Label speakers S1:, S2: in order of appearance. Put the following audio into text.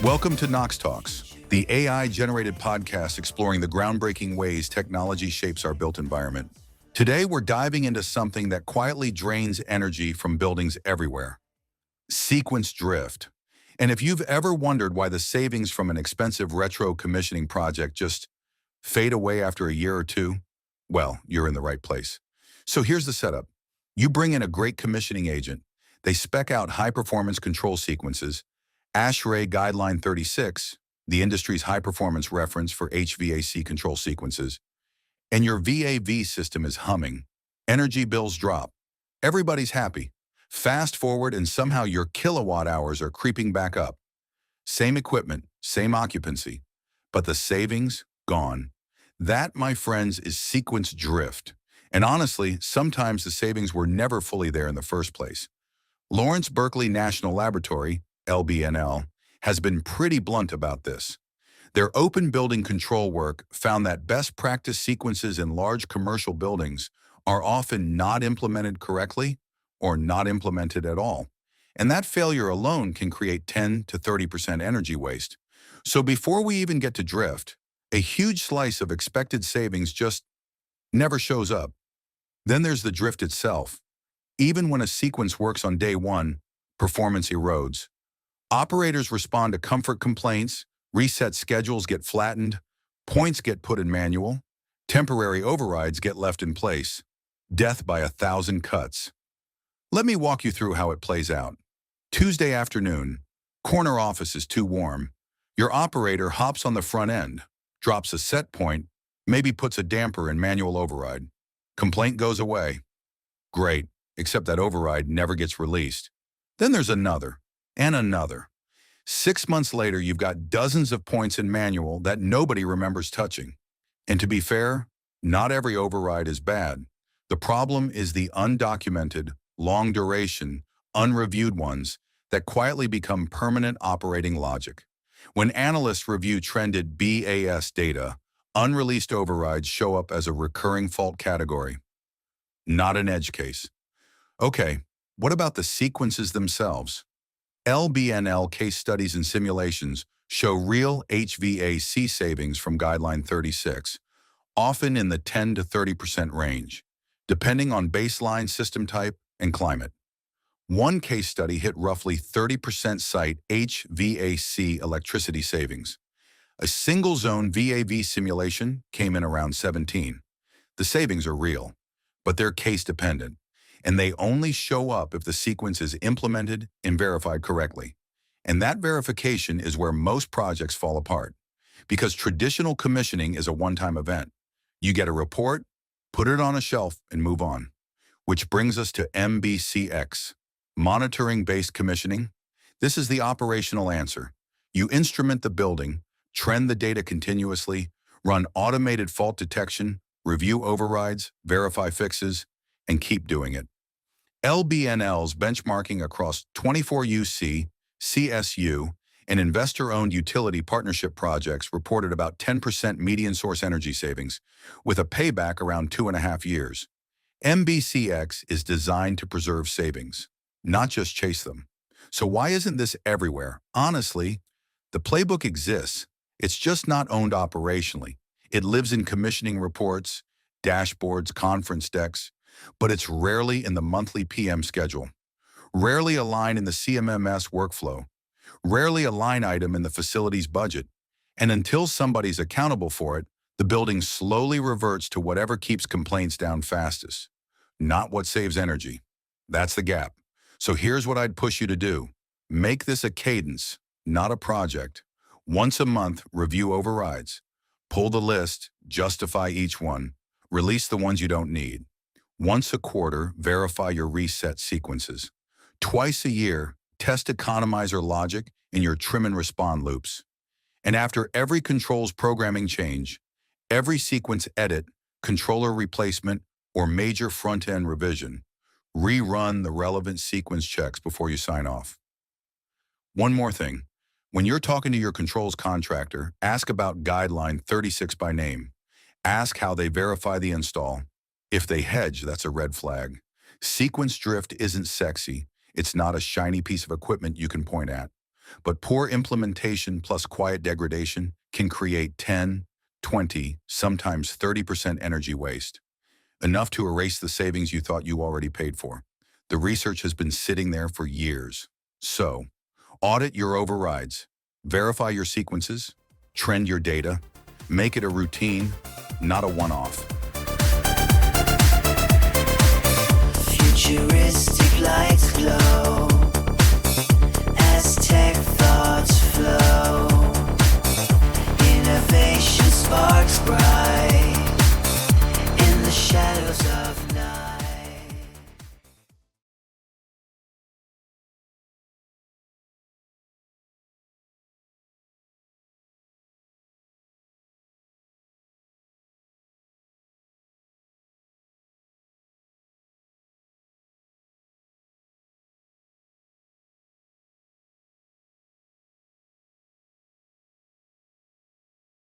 S1: Welcome to Knox Talks, the AI-generated podcast exploring the groundbreaking ways technology shapes our built environment. Today, we're diving into something that quietly drains energy from buildings everywhere: sequence drift. And if you've ever wondered why the savings from an expensive retro commissioning project just fade away after a year or two, well, you're in the right place. So here's the setup. You bring in a great commissioning agent. They spec out high-performance control sequences, ASHRAE Guideline 36, the industry's high-performance reference for HVAC control sequences, and your VAV system is humming. Energy bills drop. Everybody's happy. Fast forward and somehow your kilowatt hours are creeping back up. Same equipment, same occupancy, but the savings, gone. That, my friends, is sequence drift. And honestly, sometimes the savings were never fully there in the first place. Lawrence Berkeley National Laboratory, LBNL, has been pretty blunt about this. Their open building control work found that best practice sequences in large commercial buildings are often not implemented correctly or not implemented at all. And that failure alone can create 10 to 30% energy waste. So before we even get to drift, a huge slice of expected savings just never shows up. Then there's the drift itself. Even when a sequence works on day one, performance erodes. Operators respond to comfort complaints, reset schedules get flattened, points get put in manual, temporary overrides get left in place. Death by 1,000 cuts. Let me walk you through how it plays out. Tuesday afternoon, corner office is too warm. Your operator hops on the front end, drops a set point, maybe puts a damper in manual override. Complaint goes away. Great, except that override never gets released. Then there's another, and another. 6 months later, you've got dozens of points in manual that nobody remembers touching. And to be fair, not every override is bad. The problem is the undocumented, long duration, unreviewed ones that quietly become permanent operating logic. When analysts review trended BAS data, unreleased overrides show up as a recurring fault category, not an edge case. Okay, what about the sequences themselves? LBNL case studies and simulations show real HVAC savings from Guideline 36, often in the 10 to 30% range, depending on baseline system type and climate. One case study hit roughly 30% site HVAC electricity savings. A single-zone VAV simulation came in around 17. The savings are real, but they're case-dependent, and they only show up if the sequence is implemented and verified correctly. And that verification is where most projects fall apart, because traditional commissioning is a one-time event. You get a report, put it on a shelf, and move on. Which brings us to MBCx, monitoring-based commissioning. This is the operational answer. You instrument the building, trend the data continuously, run automated fault detection, review overrides, verify fixes, and keep doing it. LBNL's benchmarking across 24 UC, CSU, and investor-owned utility partnership projects reported about 10% median source energy savings, with a payback around 2.5 years. MBCx is designed to preserve savings, not just chase them. So why isn't this everywhere? Honestly, the playbook exists. It's just not owned operationally. It lives in commissioning reports, dashboards, conference decks, but it's rarely in the monthly PM schedule, rarely a line in the CMMS workflow, rarely a line item in the facility's budget. And until somebody's accountable for it, the building slowly reverts to whatever keeps complaints down fastest, not what saves energy. That's the gap. So here's what I'd push you to do. Make this a cadence, not a project. Once a month, review overrides. Pull the list, justify each one, release the ones you don't need. Once a quarter, verify your reset sequences. Twice a year, test economizer logic in your trim and respond loops. And after every controls programming change, every sequence edit, controller replacement, or major front-end revision, rerun the relevant sequence checks before you sign off. One more thing. When you're talking to your controls contractor, ask about Guideline 36 by name. Ask how they verify the install. If they hedge, that's a red flag. Sequence drift isn't sexy. It's not a shiny piece of equipment you can point at. But poor implementation plus quiet degradation can create 10, 20, sometimes 30% energy waste, enough to erase the savings you thought you already paid for. The research has been sitting there for years. So, audit your overrides, verify your sequences, trend your data, make it a routine, not a one-off.